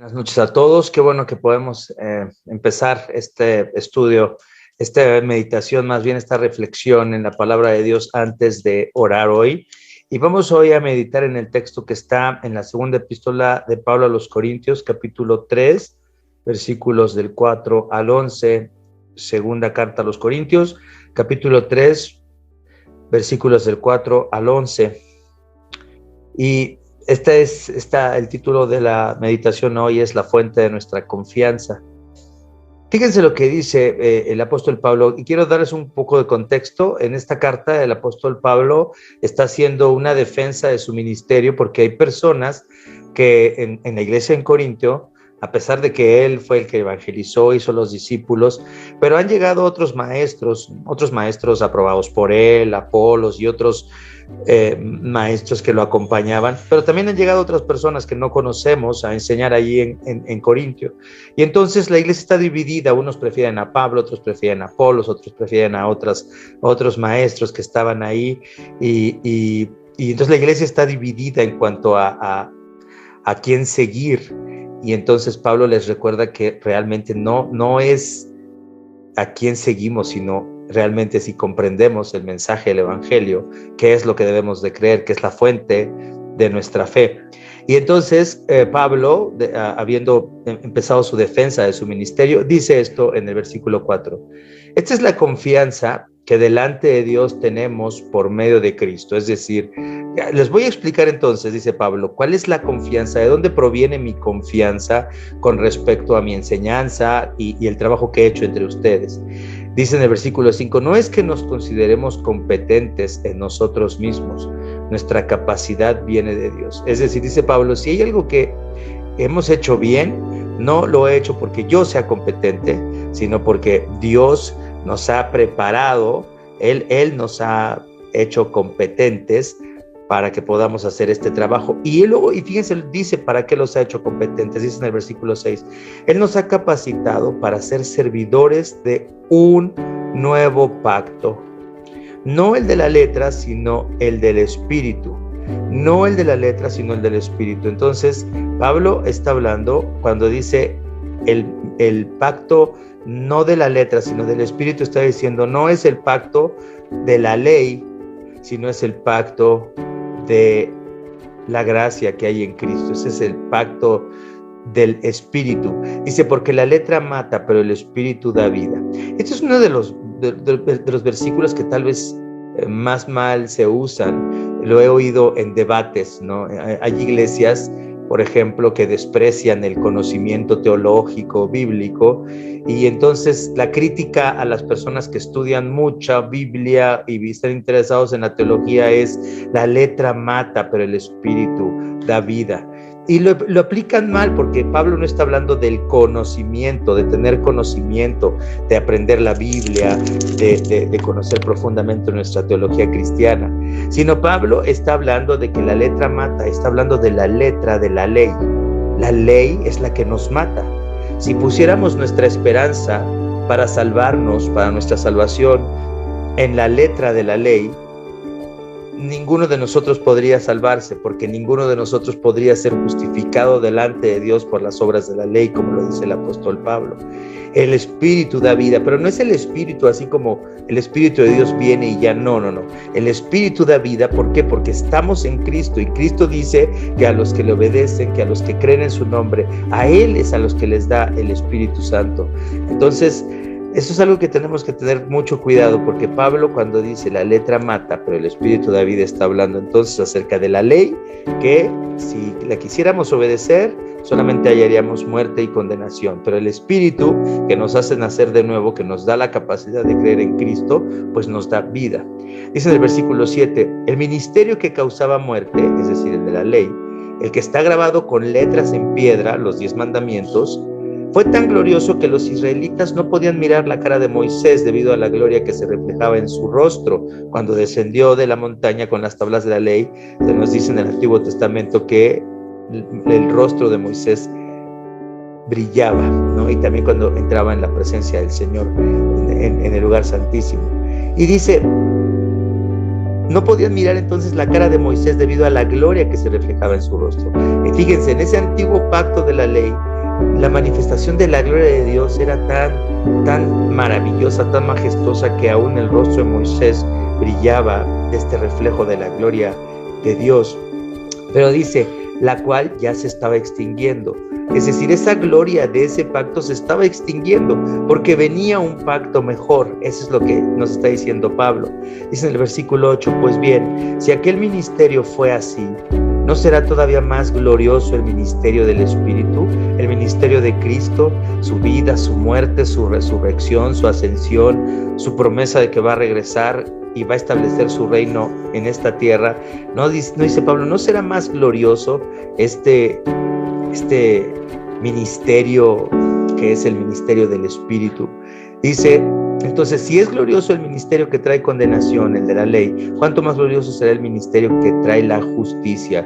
Buenas noches a todos. Qué bueno que podemos empezar este estudio, esta meditación, más bien esta reflexión en la palabra de Dios antes de orar hoy. Y vamos hoy a meditar en el texto que está en la segunda epístola de Pablo a los Corintios, capítulo 3, versículos del 4 al 11. Segunda carta a los Corintios, capítulo 3, versículos del 4 al 11. Y el título de la meditación hoy es la fuente de nuestra confianza. Fíjense lo que dice el apóstol Pablo, y quiero darles un poco de contexto. En esta carta el apóstol Pablo está haciendo una defensa de su ministerio, porque hay personas que en la iglesia en Corintio, a pesar de que él fue el que evangelizó, hizo los discípulos, pero han llegado otros maestros aprobados por él, Apolos y otros maestros que lo acompañaban, pero también han llegado otras personas que no conocemos a enseñar allí en Corintio. Y entonces la iglesia está dividida, unos prefieren a Pablo, otros prefieren a Apolos, otros prefieren a otros maestros que estaban ahí, y entonces la iglesia está dividida en cuanto a quién seguir. Y entonces Pablo les recuerda que realmente no es a quién seguimos, sino realmente si comprendemos el mensaje del evangelio, qué es lo que debemos de creer, qué es la fuente de nuestra fe. Y entonces Pablo, habiendo empezado su defensa de su ministerio, dice esto en el versículo 4. Esta es la confianza que delante de Dios tenemos por medio de Cristo. Es decir, les voy a explicar entonces, dice Pablo, cuál es la confianza, de dónde proviene mi confianza con respecto a mi enseñanza y el trabajo que he hecho entre ustedes. Dice en el versículo 5, no es que nos consideremos competentes en nosotros mismos, nuestra capacidad viene de Dios. Es decir, dice Pablo, si hay algo que hemos hecho bien, no lo he hecho porque yo sea competente, sino porque Dios nos ha preparado, Él nos ha hecho competentes para que podamos hacer este trabajo. Y luego, y fíjense, dice para qué los ha hecho competentes, dice en el versículo 6, Él nos ha capacitado para ser servidores de un nuevo pacto, no el de la letra, sino el del Espíritu. No el de la letra, sino el del Espíritu. Entonces, Pablo está hablando cuando dice el pacto no de la letra, sino del Espíritu, está diciendo, no es el pacto de la ley, sino es el pacto de la gracia que hay en Cristo. Ese es el pacto del Espíritu. Dice, porque la letra mata, pero el Espíritu da vida. Este es uno de los versículos que tal vez más mal se usan. Lo he oído en debates, ¿no? Hay iglesias, por ejemplo, que desprecian el conocimiento teológico, bíblico, y entonces la crítica a las personas que estudian mucha Biblia y están interesados en la teología es, la letra mata, pero el Espíritu da vida. Y lo aplican mal, porque Pablo no está hablando del conocimiento, de tener conocimiento, de aprender la Biblia, de conocer profundamente nuestra teología cristiana, sino Pablo está hablando de que la letra mata, está hablando de la letra de la ley. La ley es la que nos mata. Si pusiéramos nuestra esperanza para salvarnos, para nuestra salvación, en la letra de la ley, ninguno de nosotros podría salvarse, porque ninguno de nosotros podría ser justificado delante de Dios por las obras de la ley, como lo dice el apóstol Pablo. El Espíritu da vida, pero no es el Espíritu así como el Espíritu de Dios viene y ya, no. El Espíritu da vida, ¿por qué? Porque estamos en Cristo, y Cristo dice que a los que le obedecen, que a los que creen en su nombre, a Él es a los que les da el Espíritu Santo. Entonces, eso es algo que tenemos que tener mucho cuidado, porque Pablo, cuando dice la letra mata, pero el Espíritu da vida, está hablando entonces acerca de la ley, que si la quisiéramos obedecer, solamente hallaríamos muerte y condenación. Pero el Espíritu, que nos hace nacer de nuevo, que nos da la capacidad de creer en Cristo, pues nos da vida. Dice en el versículo 7, el ministerio que causaba muerte, es decir, el de la ley, el que está grabado con letras en piedra, los 10 mandamientos, fue tan glorioso que los israelitas no podían mirar la cara de Moisés debido a la gloria que se reflejaba en su rostro. Cuando descendió de la montaña con las tablas de la ley, se nos dice en el Antiguo Testamento que el rostro de Moisés brillaba, ¿no? Y también cuando entraba en la presencia del Señor en el lugar santísimo. Y dice, no podían mirar entonces la cara de Moisés debido a la gloria que se reflejaba en su rostro. Y fíjense, en ese antiguo pacto de la ley, la manifestación de la gloria de Dios era tan maravillosa, tan majestuosa, que aún el rostro de Moisés brillaba de este reflejo de la gloria de Dios. Pero dice, la cual ya se estaba extinguiendo. Es decir, esa gloria de ese pacto se estaba extinguiendo porque venía un pacto mejor. Eso es lo que nos está diciendo Pablo. Dice en el versículo 8, pues bien, si aquel ministerio fue así, ¿no será todavía más glorioso el ministerio del Espíritu, el ministerio de Cristo, su vida, su muerte, su resurrección, su ascensión, su promesa de que va a regresar y va a establecer su reino en esta tierra? No dice Pablo, ¿no será más glorioso este ministerio que es el ministerio del Espíritu? Dice, entonces, si es glorioso el ministerio que trae condenación, el de la ley, ¿cuánto más glorioso será el ministerio que trae la justicia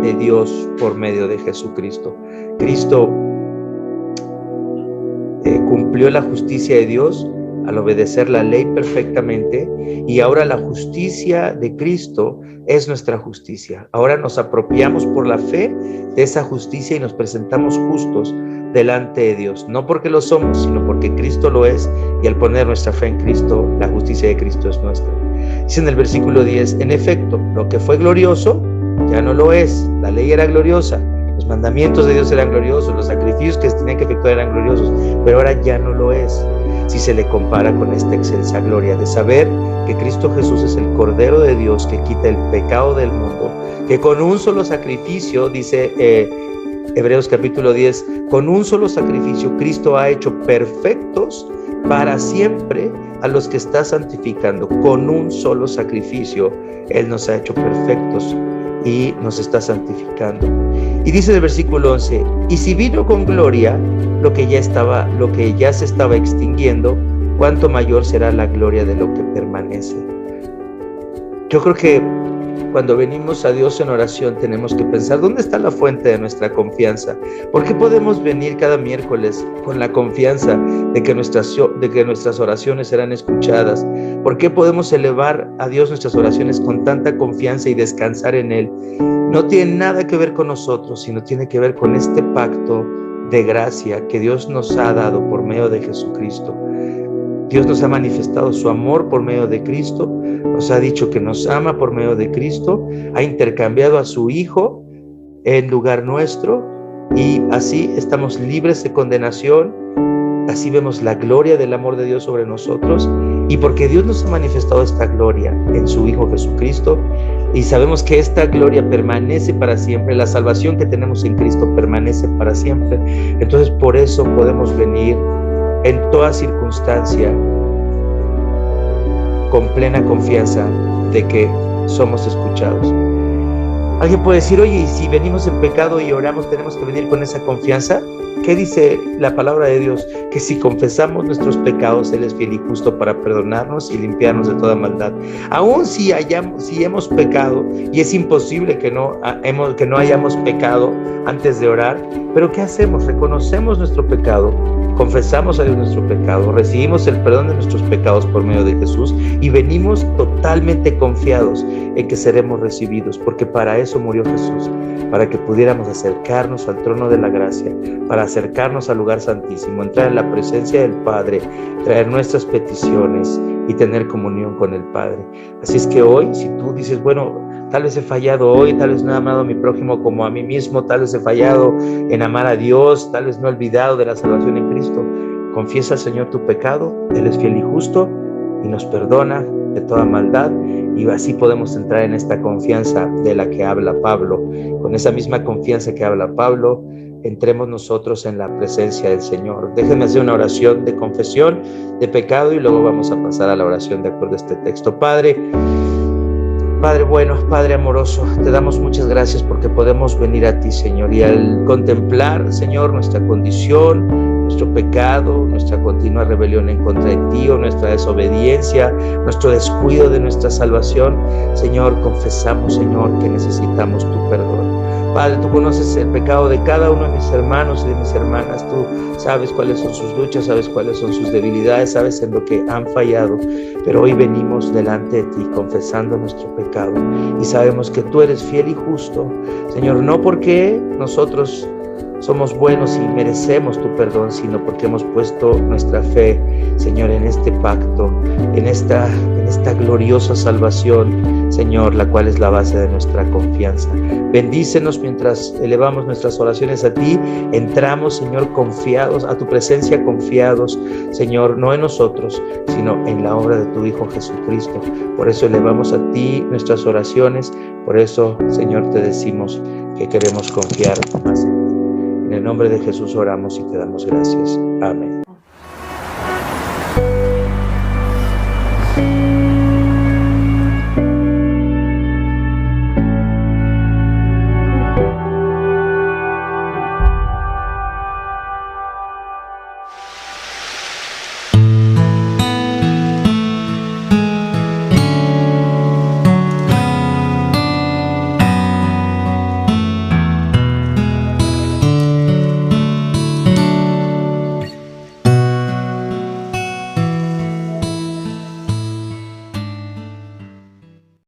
de Dios por medio de Jesucristo? Cristo cumplió la justicia de Dios al obedecer la ley perfectamente, y ahora la justicia de Cristo es nuestra justicia. Ahora nos apropiamos por la fe de esa justicia y nos presentamos justos delante de Dios, no porque lo somos, sino porque Cristo lo es, y al poner nuestra fe en Cristo, la justicia de Cristo es nuestra. Dice en el versículo 10, en efecto, lo que fue glorioso ya no lo es. La ley era gloriosa, los mandamientos de Dios eran gloriosos, los sacrificios que se tenían que efectuar eran gloriosos, pero ahora ya no lo es, si se le compara con esta excelsa gloria de saber que Cristo Jesús es el Cordero de Dios que quita el pecado del mundo, que con un solo sacrificio, dice Hebreos capítulo 10, con un solo sacrificio Cristo ha hecho perfectos para siempre a los que está santificando. Con un solo sacrificio Él nos ha hecho perfectos y nos está santificando. Y dice el versículo 11, y si vino con gloria lo que ya se estaba extinguiendo, ¿cuánto mayor será la gloria de lo que permanece? Yo creo que cuando venimos a Dios en oración tenemos que pensar, ¿dónde está la fuente de nuestra confianza? ¿Por qué podemos venir cada miércoles con la confianza de que nuestras oraciones serán escuchadas? ¿Por qué podemos elevar a Dios nuestras oraciones con tanta confianza y descansar en Él? No tiene nada que ver con nosotros, sino tiene que ver con este pacto de gracia que Dios nos ha dado por medio de Jesucristo. Dios nos ha manifestado su amor por medio de Cristo, nos ha dicho que nos ama por medio de Cristo, ha intercambiado a su Hijo en lugar nuestro, y así estamos libres de condenación. Así vemos la gloria del amor de Dios sobre nosotros, y porque Dios nos ha manifestado esta gloria en su Hijo Jesucristo, y sabemos que esta gloria permanece para siempre, la salvación que tenemos en Cristo permanece para siempre, entonces por eso podemos venir en toda circunstancia con plena confianza de que somos escuchados. Alguien puede decir, oye, y si venimos en pecado y oramos, ¿tenemos que venir con esa confianza? ¿Qué dice la palabra de Dios? Que si confesamos nuestros pecados, Él es fiel y justo para perdonarnos y limpiarnos de toda maldad. Aún si hemos pecado, y es imposible que no hayamos pecado antes de orar, pero ¿qué hacemos? Reconocemos nuestro pecado, confesamos a Dios nuestro pecado, recibimos el perdón de nuestros pecados por medio de Jesús y venimos totalmente confiados en que seremos recibidos, porque para eso murió Jesús, para que pudiéramos acercarnos al trono de la gracia, para acercarnos al lugar santísimo, entrar en la presencia del Padre, traer nuestras peticiones y tener comunión con el Padre. Así es que hoy, si tú dices, bueno, tal vez he fallado hoy, tal vez no he amado a mi prójimo como a mí mismo, tal vez he fallado en amar a Dios, tal vez no he olvidado de la salvación en Cristo, confiesa al Señor tu pecado, Él es fiel y justo y nos perdona de toda maldad, y así podemos entrar en esta confianza de la que habla Pablo. Con esa misma confianza que habla Pablo, entremos nosotros en la presencia del Señor. Déjenme hacer una oración de confesión de pecado y luego vamos a pasar a la oración de acuerdo a este texto. Padre bueno, Padre amoroso, te damos muchas gracias porque podemos venir a ti, Señor, y al contemplar, Señor, nuestra condición, nuestro pecado, nuestra continua rebelión en contra de ti, o nuestra desobediencia, nuestro descuido de nuestra salvación, Señor, confesamos, Señor, que necesitamos tu perdón. Padre, tú conoces el pecado de cada uno de mis hermanos y de mis hermanas. Tú sabes cuáles son sus luchas, sabes cuáles son sus debilidades, sabes en lo que han fallado. Pero hoy venimos delante de ti confesando nuestro pecado y sabemos que tú eres fiel y justo, Señor, no porque nosotros somos buenos y merecemos tu perdón, sino porque hemos puesto nuestra fe, Señor, en este pacto, en esta gloriosa salvación, Señor, la cual es la base de nuestra confianza. Bendícenos mientras elevamos nuestras oraciones a ti. Entramos, Señor, confiados a tu presencia, confiados, Señor, no en nosotros, sino en la obra de tu Hijo Jesucristo. Por eso elevamos a ti nuestras oraciones. Por eso, Señor, te decimos que queremos confiar más en ti. En el nombre de Jesús oramos y te damos gracias. Amén.